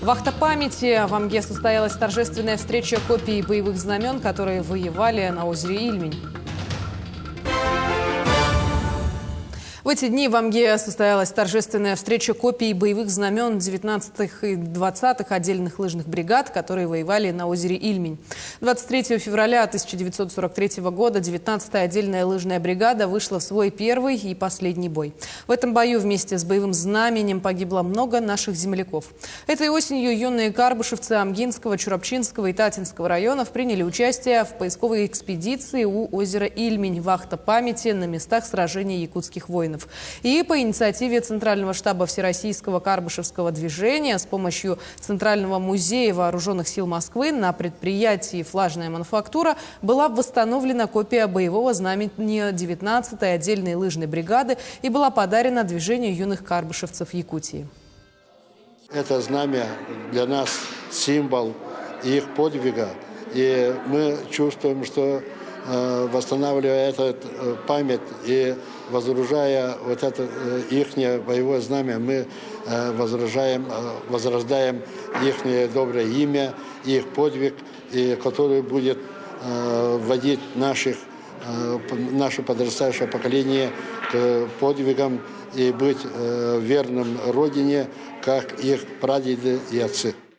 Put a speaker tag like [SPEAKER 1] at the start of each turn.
[SPEAKER 1] Вахта памяти. В Амге состоялась торжественная встреча копий боевых знамен, которые воевали на озере Ильмень. В эти дни в Амге состоялась торжественная встреча копий боевых знамен 19-х и 20-х отдельных лыжных бригад, которые воевали на озере Ильмень. 23 февраля 1943 года 19-я отдельная лыжная бригада вышла в свой первый и последний бой. В этом бою вместе с боевым знаменем погибло много наших земляков. Этой осенью юные карбышевцы Амгинского, Чурапчинского и Татинского районов приняли участие в поисковой экспедиции у озера Ильмень «Вахта памяти» на местах сражения якутских воинов. И по инициативе Центрального штаба Всероссийского карбышевского движения с помощью Центрального музея вооруженных сил Москвы на предприятии «Флажная мануфактура» была восстановлена копия боевого знамени 19-й отдельной лыжной бригады и была подарена движению юных карбышевцев Якутии.
[SPEAKER 2] Это знамя для нас символ их подвига, и мы чувствуем, что восстанавливая эту память и возрождая вот это ихнее боевое знамя, мы возрождаем их доброе имя, их подвиг, и который будет вводить наше подрастающее поколение к подвигам и быть верным Родине, как их прадеды и отцы.